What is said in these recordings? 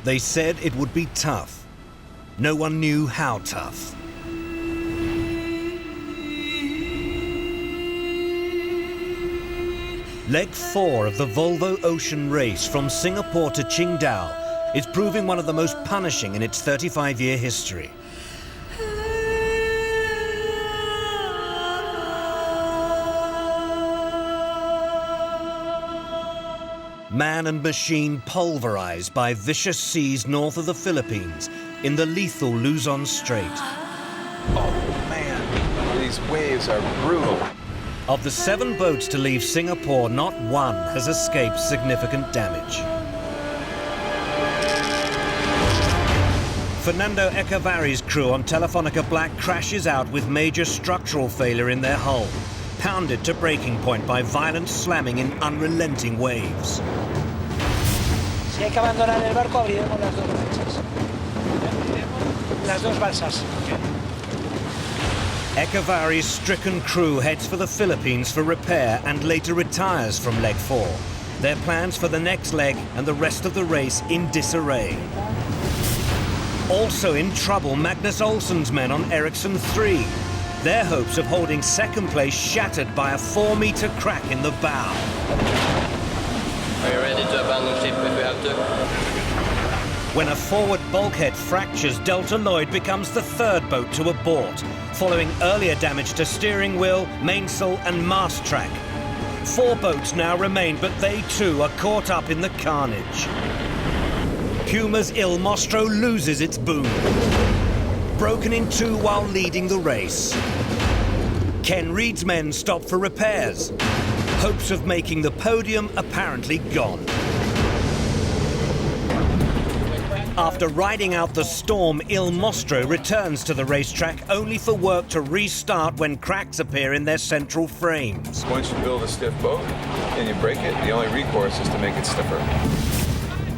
They said it would be tough. No one knew how tough. Leg 4 of the Volvo Ocean Race from Singapore to Jing Dao is proving one of the most punishing in its 35-year history. Man and machine pulverized by vicious seas north of the Philippines in the lethal Luzon Strait. Oh man, these waves are brutal. Of the 7 boats to leave Singapore, not one has escaped significant damage. Fernando Echevari's crew on Telefonica Black crashes out with major structural failure in their hull, pounded to breaking point by violent slamming in unrelenting waves. Si hay que abandonar el barco, abriremos las dos balsas. Las dos balsas. Echevari's stricken crew heads for the Philippines for repair and later retires from leg 4. Their plans for the next leg and the rest of the race in disarray. Also in trouble, Magnus Olsen's men on Erikson 3. Their hopes of holding second place shattered by a 4-meter crack in the bow. Are you ready to abandon ship if we have to? When a forward bulkhead fractures, Delta Lloyd becomes the 3rd boat to abort, following earlier damage to steering wheel, mainsail and mast track. 4 boats now remain, but they too are caught up in the carnage. Puma's Il Mostro loses its boom, broken in 2 while leading the race. Ken Reed's men stop for repairs. Hopes of making the podium apparently gone. After riding out the storm, Il Mostro returns to the racetrack only for work to restart when cracks appear in their central frames. Once you build a stiff boat and you break it, the only recourse is to make it stiffer.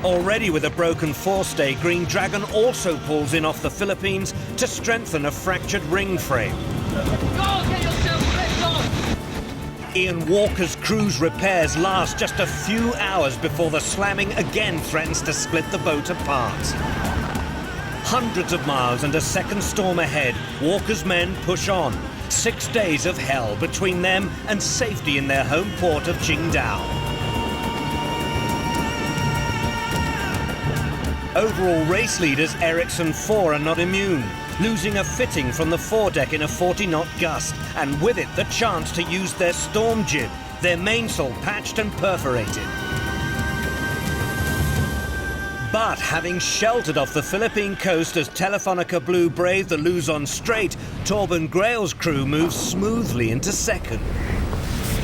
Already with a broken forestay, Green Dragon also pulls in off the Philippines to strengthen a fractured ring frame. Go, get yourself flipped on! Ian Walker's crew's repairs last just a few hours before the slamming again threatens to split the boat apart. Hundreds of miles and a second storm ahead, Walker's men push on. 6 days of hell between them and safety in their home port of Jing Dao. Overall race leaders Erikson 4 are not immune, losing a fitting from the foredeck in a 40-knot gust, and with it the chance to use their storm jib, their mainsail patched and perforated. But having sheltered off the Philippine coast as Telefonica Blue braved the Luzon Strait, Torben Grail's crew moves smoothly into second.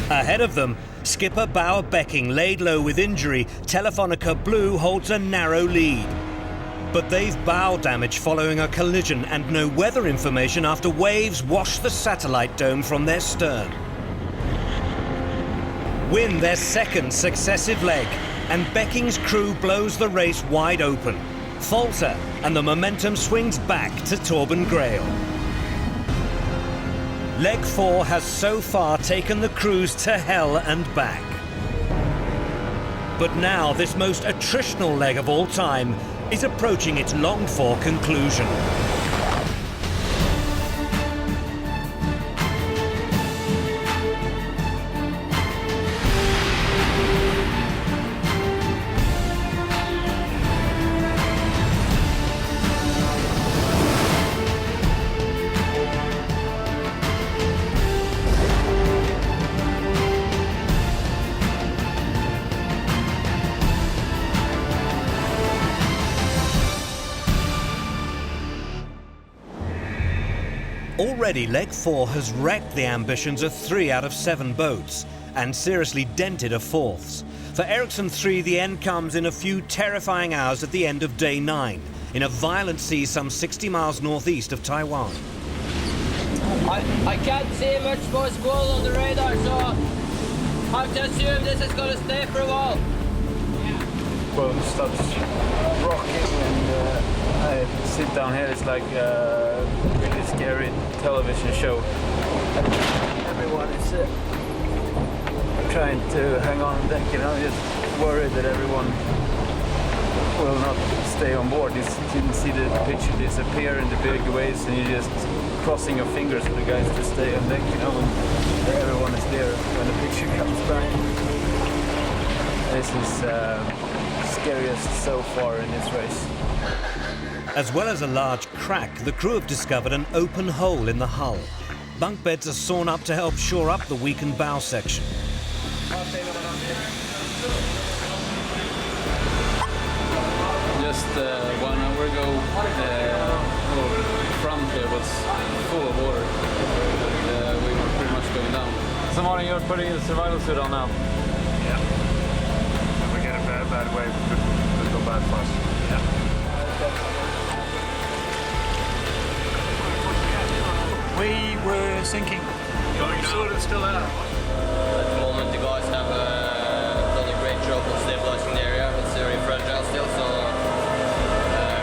Ahead of them, skipper Bauer Becking laid low with injury, Telefonica Blue holds a narrow lead. But they've bow damage following a collision and no weather information after waves wash the satellite dome from their stern. Win their 2nd successive leg, and Becking's crew blows the race wide open. Falter, and the momentum swings back to Torben Grail. Leg 4 has so far taken the crews to hell and back. But now this most attritional leg of all time is approaching its longed-for conclusion. Already, Leg 4 has wrecked the ambitions of 3 out of 7 boats and seriously dented a 4th. For Erikson 3, the end comes in a few terrifying hours at the end of day 9, in a violent sea some 60 miles northeast of Taiwan. I can't see much more squall on the radar, so I have to assume this is going to stay for a while. Boat stops rocking and I sit down here. It's like a really scary television show. Everyone is trying to hang on deck, you know, just worried that everyone will not stay on board. You can see the picture disappear in the big waves, and you're just crossing your fingers for the guys to stay on deck, you know, and everyone is there when the picture comes back. This is scariest so far in this race. As well as a large crack, the crew have discovered an open hole in the hull. Bunk beds are sawn up to help shore up the weakened bow section. Just 1 hour ago, the front here was full of water. We were pretty much going down. So Martin, you're putting a survival suit on now? Yeah. If we get a bad wave, it could go bad for us. Yeah. We were sinking. Still out. At the moment, the guys have done a great job of stabilizing the area. It's very fragile still, so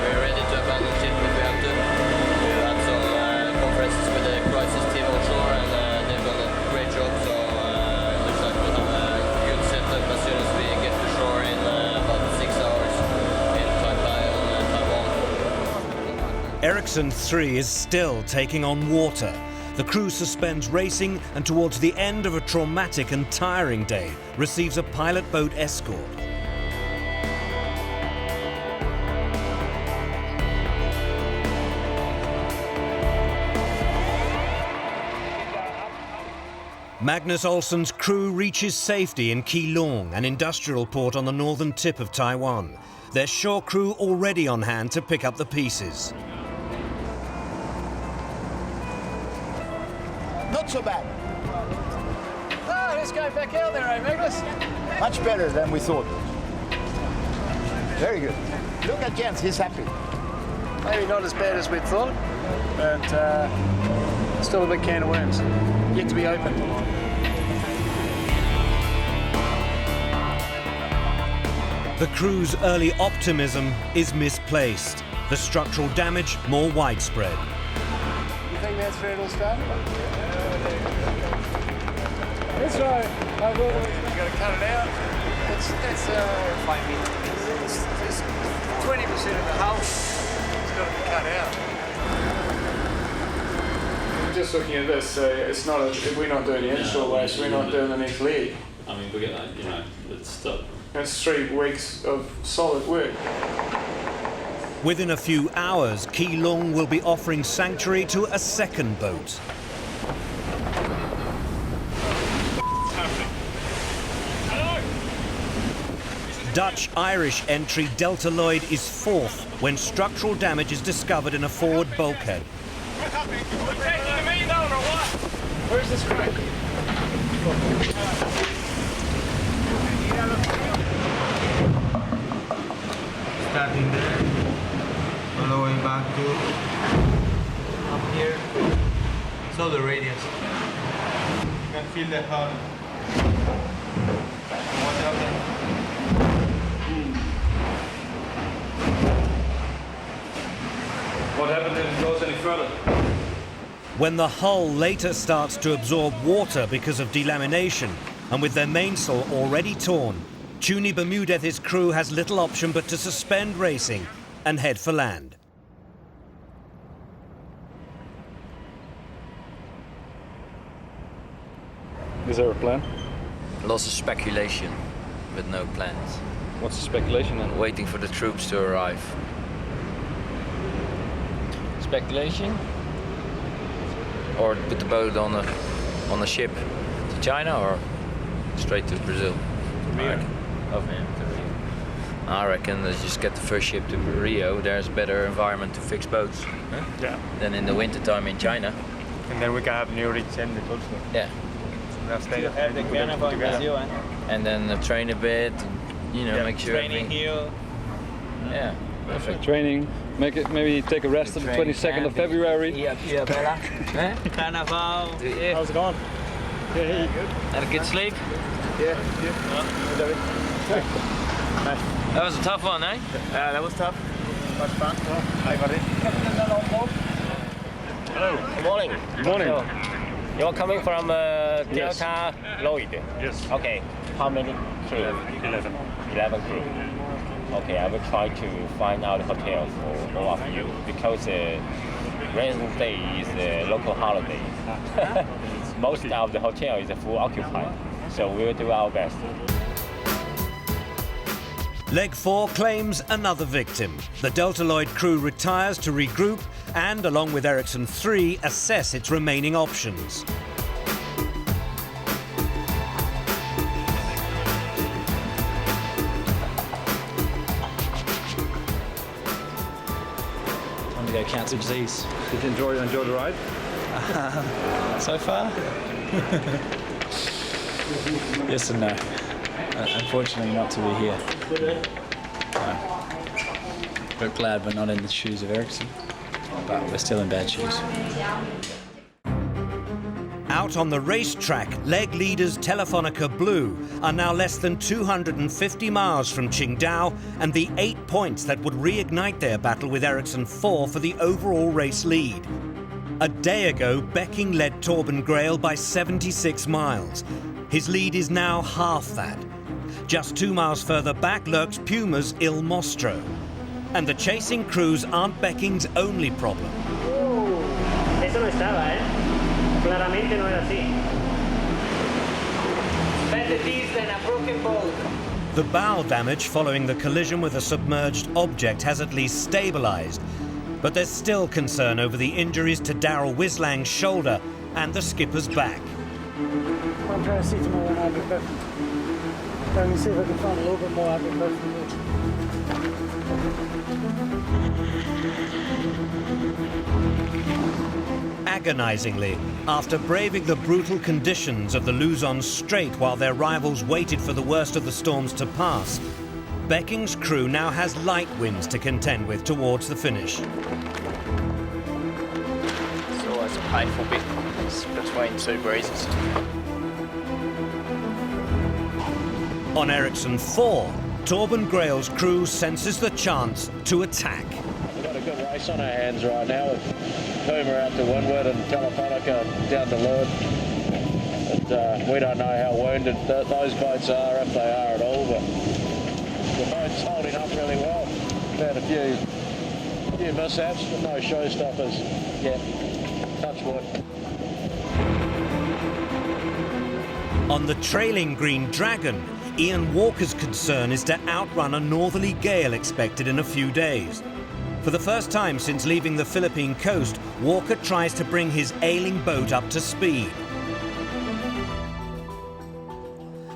we're ready to abandon ship if we have to. We've had some conferences with the crisis team on shore, and they've done a great job, so it looks like we'll have a good setup as soon as we get to shore in about 6 hours in Taipei on Taiwan. Erikson 3 is still taking on water. The crew suspends racing and towards the end of a traumatic and tiring day receives a pilot boat escort. Magnus Olsen's crew reaches safety in Keelung, an industrial port on the northern tip of Taiwan. Their shore crew already on hand to pick up the pieces. Not so bad. Oh, let's go back out there, eh, Magnus? Much better than we thought. Very good. Look at Jens, he's happy. Maybe not as bad as we thought, but still a big can of worms. Yet to be opened. The crew's early optimism is misplaced. The structural damage more widespread. You think that's where it'll start? That's right. I've got to cut it out. That's 5 meters. It's 20% of the hull. It's got to be cut out. Just looking at this, it's not. We're not doing the inshore waste. We're not doing any lead. I mean, we get that. You know, it's stuff. That's 3 weeks of solid work. Within a few hours, Keelung will be offering sanctuary to a second boat. Dutch-Irish entry Delta Lloyd is fourth when structural damage is discovered in a forward bulkhead. Where's this crack? Starting there, following back to up here. So the radius. You can feel the hull. Water up there. What happened if it goes any further? When the hull later starts to absorb water because of delamination, and with their mainsail already torn, Tuni Bermudez's crew has little option but to suspend racing and head for land. Is there a plan? Lots of speculation, but no plans. What's the speculation then? Waiting for the troops to arrive. Speculation? Or put the boat on a ship to China or straight to Brazil. I reckon let's just get the first ship to Rio. There's a better environment to fix boats than in the wintertime in China. And then we can have new rigs in the also. Yeah. And then train a bit, and, make sure Training here. Yeah, perfect. Training. Make it. Maybe take a rest on the 22nd of February. Carnival. How's it going? Yeah, good. Had a good sleep? Yeah. That was a tough one, eh? Yeah, that was tough. Much fun. Hi, buddy. Hello. Good morning. Good morning. So, you're coming from Delta Yes. Lloyd? Yes. Okay. How many crew? 11. 11 crew. okay, I will try to find out a hotel for all of you because Wednesday day is a local holiday. Most of the hotel is full occupied, so we will do our best. Leg 4 claims another victim. The Delta Lloyd crew retires to regroup and, along with Erikson 3, assess its remaining options. Time to go cancel disease. Did you enjoy the ride? So far? Yes and no. Unfortunately not to be here. But glad we're not in the shoes of Erikson. But we're still in bad shoes. Out on the racetrack, leg leaders Telefonica Blue are now less than 250 miles from Jing Dao and the 8 points that would reignite their battle with Erikson 4 for the overall race lead. A day ago, Becking led Torben Grail by 76 miles. His lead is now half that. Just 2 miles further back lurks Puma's Il Mostro. And the chasing crews aren't Becking's only problem. Eso no estaba, Claramente no era así. Better this than a broken boat. The bow damage following the collision with a submerged object has at least stabilized, but there's still concern over the injuries to Daryl Wislang's shoulder and the skipper's back. I'm trying to see tomorrow when ibuprofen. Trying to see if I can find a little bit more ibuprofen. Agonizingly, after braving the brutal conditions of the Luzon Strait while their rivals waited for the worst of the storms to pass, Becking's crew now has light winds to contend with towards the finish. It's always a painful bit between two breezes. On Erikson 4, Torben Grail's crew senses the chance to attack. We've got a good race on our hands right now with Puma out to windward and Telefonica down to leeward. But we don't know how wounded those boats are, if they are at all, but the boat's holding up really well. We've had a few mishaps, but no showstoppers yet. Touch wood. On the trailing Green Dragon, Ian Walker's concern is to outrun a northerly gale expected in a few days. For the first time since leaving the Philippine coast, Walker tries to bring his ailing boat up to speed.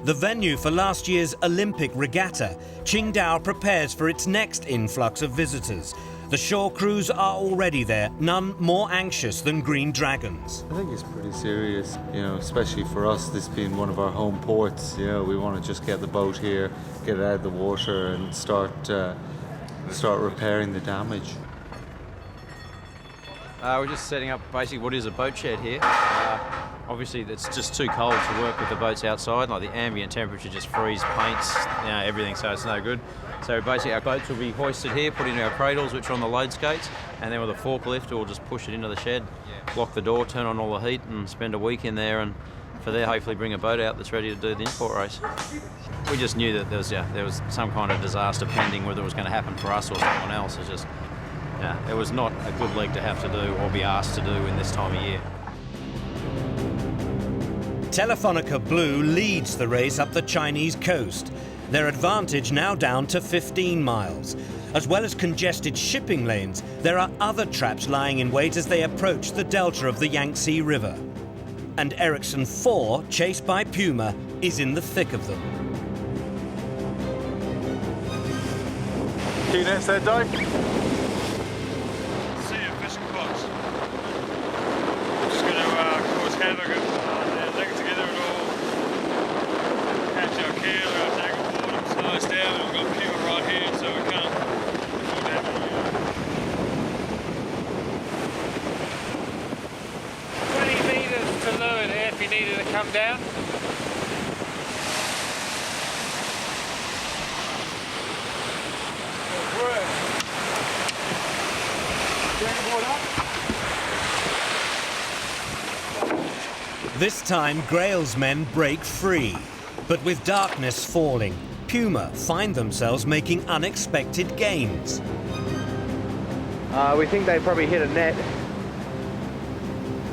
The venue for last year's Olympic regatta, Jing Dao prepares for its next influx of visitors. The shore crews are already there, none more anxious than Green Dragons. I think it's pretty serious, especially for us, this being one of our home ports. We want to just get the boat here, get it out of the water and start repairing the damage. We're just setting up basically what is a boat shed here. Obviously it's just too cold to work with the boats outside, like the ambient temperature just freeze paints, everything, so it's no good. So basically our boats will be hoisted here, put into our cradles which are on the load skates, and then with a forklift we'll just push it into the shed, lock the door, turn on all the heat and spend a week in there, and for there hopefully bring a boat out that's ready to do the import race. We just knew that there was some kind of disaster pending, whether it was going to happen for us or someone else. It's just, it was not a good leg to have to do or be asked to do in this time of year. Telefonica Blue leads the race up the Chinese coast. Their advantage now down to 15 miles. As well as congested shipping lanes, there are other traps lying in wait as they approach the delta of the Yangtze River. And Erikson 4, chased by Puma, is in the thick of them. Key nets there, Dave? See you, fishing box. Just going to cause havoc and link it together and all. Catch our keel or our tackle board and slow us down, and we've got Puma right here, so we can't afford to have it. 20 metres to leeward here if you needed to come down. This time, Grail's men break free. But with darkness falling, Puma find themselves making unexpected gains. We think they probably hit a net.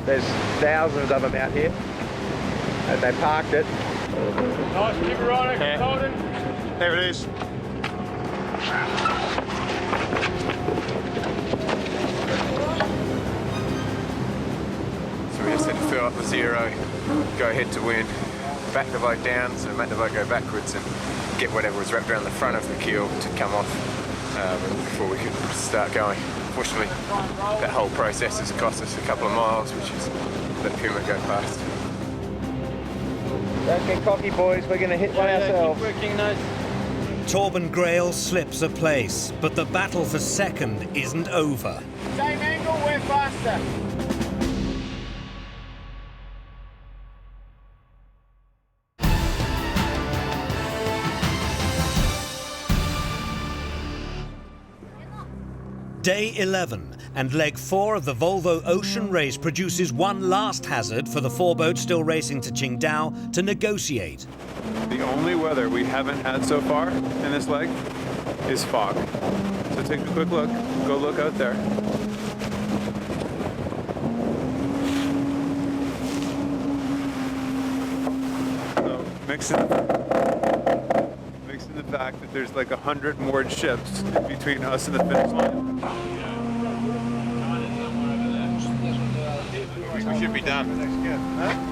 There's thousands of them out here, and they parked it. Nice, keep it right, Colton. There it is. So we just had to fill up the zero, go ahead to wind, back the boat down, so make the boat go backwards and get whatever was wrapped around the front of the keel to come off before we could start going. Fortunately, that whole process has cost us a couple of miles, which is let Puma go past. Don't get cocky, boys. We're going to hit one ourselves. Keep working, nice. Torben Grail slips a place, but the battle for second isn't over. Same angle, we're faster. Day 11, and leg 4 of the Volvo Ocean Race produces one last hazard for the 4 boats still racing to Jing Dao to negotiate. The only weather we haven't had so far in this leg is fog. So take a quick look, go look out there. So mixing the fact that there's like 100 moored ships between us and the finish line. We should be done.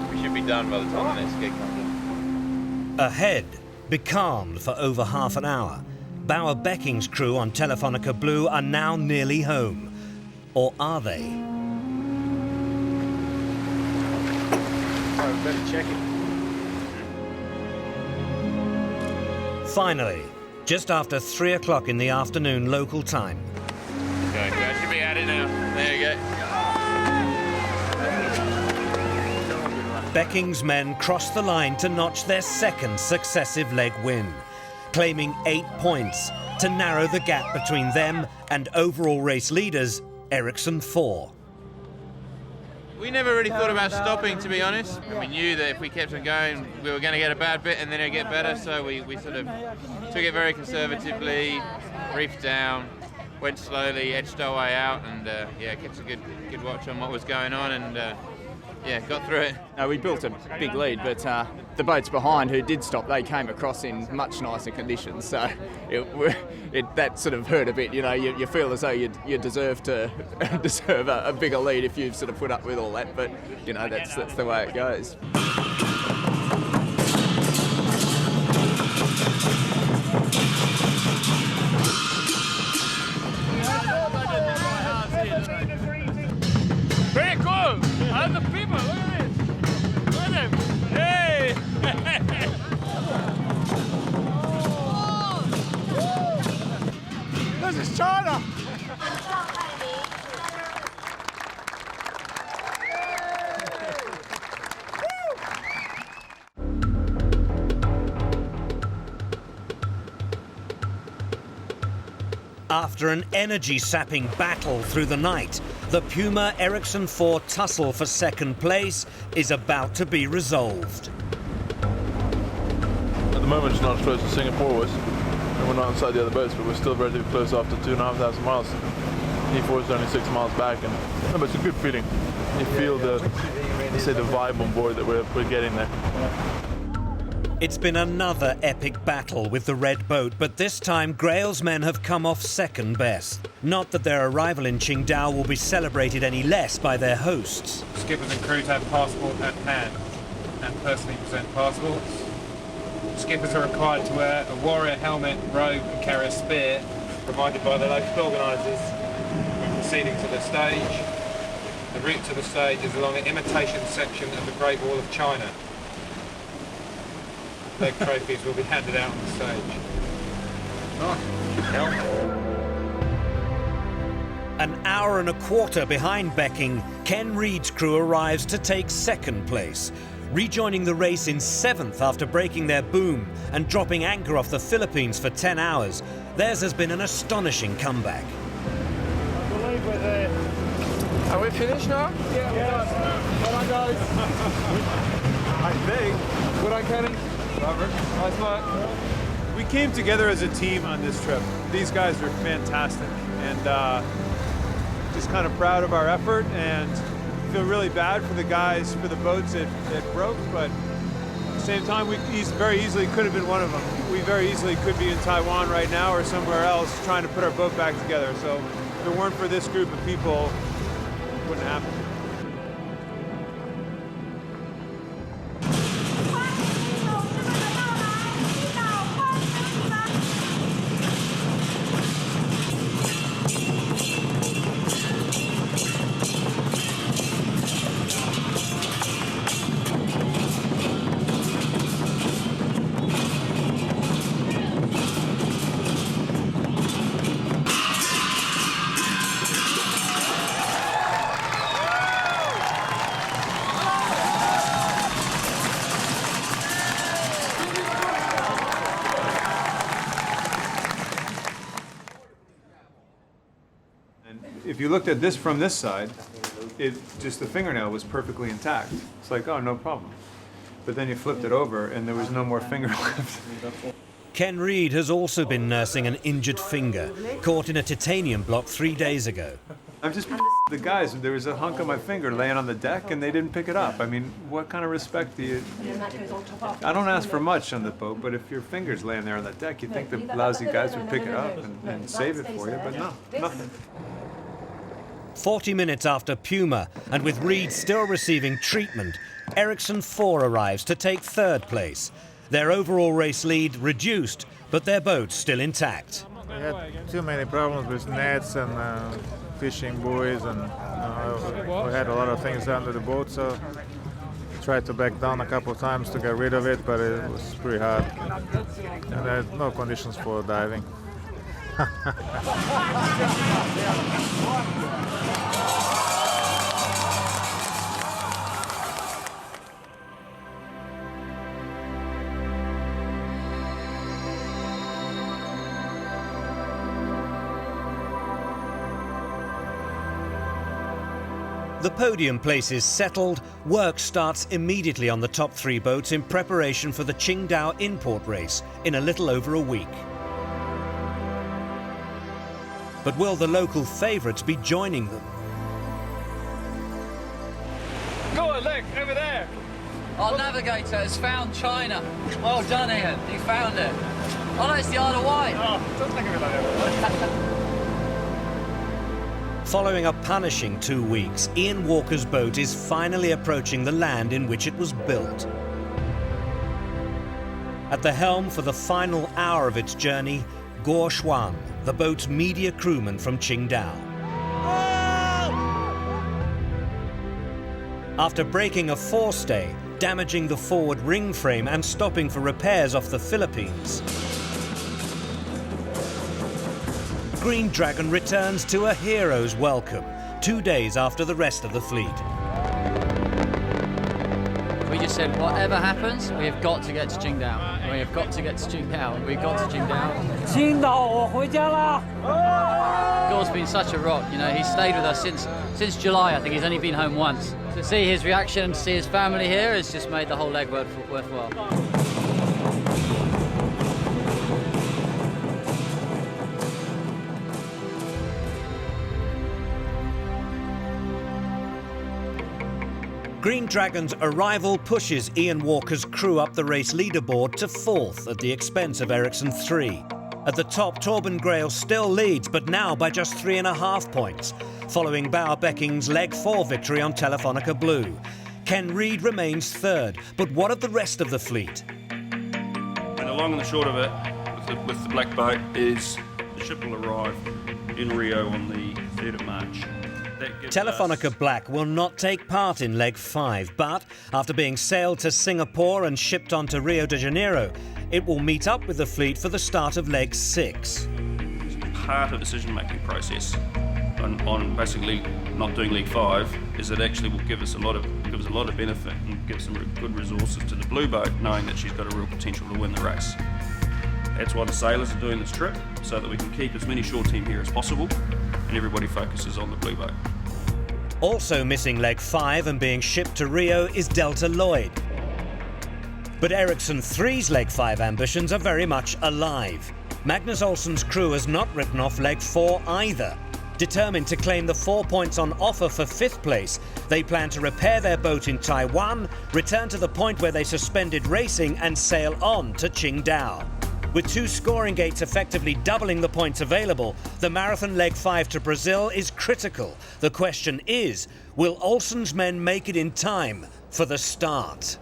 We should be done by the time the next gig comes in. Ahead, becalmed for over half an hour, Bauer Becking's crew on Telefonica Blue are now nearly home. Or are they? Oh, better check it. Finally, just after 3 o'clock in the afternoon local time. Okay, that should be at it now. There you go. Becking's men cross the line to notch their second successive leg win, claiming 8 points to narrow the gap between them and overall race leaders Erikson 4. We never really thought about stopping, to be honest. We knew that if we kept on going, we were going to get a bad bit and then it'd get better, so we sort of took it very conservatively, reefed down, went slowly, edged our way out, and yeah, kept a good watch on what was going on, and yeah, got through it. We built a big lead, but the boats behind who did stop, they came across in much nicer conditions, so that sort of hurt a bit. You know, you feel as though you deserve to deserve a bigger lead if you've sort of put up with all that, but you know, that's the way it goes. Very cool! And the people, look at this! Look at them! Hey! This is China! After an energy-sapping battle through the night, the Puma Erikson 4 tussle for second place is about to be resolved. At the moment, it's not as close as Singapore was, and we're not inside the other boats, but we're still relatively close after 2,500 miles. E4 is only 6 miles back, and no, but it's a good feeling. You feel the vibe on board that we're getting there. It's been another epic battle with the red boat, but this time Grail's men have come off second best. Not that their arrival in Jing Dao will be celebrated any less by their hosts. Skippers and crews have passport at hand and personally present passports. Skippers are required to wear a warrior helmet, robe and carry a spear, provided by the local organisers when proceeding to the stage. The route to the stage is along an imitation section of the Great Wall of China. Leg trophies will be handed out on the stage. An hour and a quarter behind Becking, Ken Reed's crew arrives to take second place, rejoining the race in 7th after breaking their boom and dropping anchor off the Philippines for 10 hours. Theirs has been an astonishing comeback. I believe we're there. Are we finished now? Yeah, we're done. Well done, guys. I think. Good on, Kenny. Robert. Nice work. We came together as a team on this trip. These guys are fantastic, and just kind of proud of our effort, and feel really bad for the guys, for the boats that broke, but at the same time, we very easily could have been one of them. We very easily could be in Taiwan right now or somewhere else trying to put our boat back together. So if it weren't for this group of people, it wouldn't happen. If you looked at this from this side, just the fingernail was perfectly intact. It's like, oh, no problem. But then you flipped it over and there was no more finger left. Ken Reed has also been nursing an injured finger, caught in a titanium block 3 days ago. I'm just the guys, there was a hunk of my finger laying on the deck and they didn't pick it up. I mean, what kind of respect do you... I don't ask for much on the boat, but if your finger's laying there on the deck, you'd think the lousy guys would pick it up and save it for you, but no, nothing. 40 minutes after Puma, and with Reed still receiving treatment, Erikson 4 arrives to take third place. Their overall race lead reduced, but their boat still intact. We had too many problems with nets and fishing buoys, and we had a lot of things under the boat, so tried to back down a couple of times to get rid of it, but it was pretty hard. And there's no conditions for diving. The podium place is settled, work starts immediately on the top 3 boats in preparation for the Jing Dao import race in a little over a week. But will the local favourites be joining them? Go on, look, over there. Our navigator has found China. Well done, Ian. He found it. Oh, no, it's the Isle of Wight. Oh, don't think of it like that. Following a punishing 2 weeks, Ian Walker's boat is finally approaching the land in which it was built. At the helm for the final hour of its journey, Guo Xuan, the boat's media crewman from Jing Dao. After breaking a forestay, damaging the forward ring frame and stopping for repairs off the Philippines, Green Dragon returns to a hero's welcome 2 days after the rest of the fleet. We just said, whatever happens, we have got to get to Jing Dao. We have got to get to Jing Dao. We got to Jing Dao. Jing Dao, 我回家了. Gord's been such a rock. You know, he's stayed with us since July. I think he's only been home once. To see his reaction and to see his family here has just made the whole leg worthwhile. Green Dragon's arrival pushes Ian Walker's crew up the race leaderboard to 4th at the expense of Erikson 3. At the top, Torben Grail still leads, but now by just 3.5 points, following Bauer Becking's leg 4 victory on Telefonica Blue. Ken Reed remains 3rd, but what of the rest of the fleet? And the long and the short of it, with the black boat, is the ship will arrive in Rio on the 3rd of March. Telefonica Black will not take part in Leg 5, but after being sailed to Singapore and shipped on to Rio de Janeiro, it will meet up with the fleet for the start of Leg 6. Part of the decision-making process on basically not doing Leg 5 is it actually will give us a lot of benefit and give some good resources to the blue boat, knowing that she's got a real potential to win the race. That's why the sailors are doing this trip, so that we can keep as many shore team here as possible and everybody focuses on the blue boat. Also missing Leg 5 and being shipped to Rio is Delta Lloyd. But Erikson 3's Leg 5 ambitions are very much alive. Magnus Olsson's crew has not written off Leg 4 either. Determined to claim the 4 points on offer for 5th place, they plan to repair their boat in Taiwan, return to the point where they suspended racing and sail on to Jing Dao. With 2 scoring gates effectively doubling the points available, the marathon Leg 5 to Brazil is critical. The question is, will Olsson's men make it in time for the start?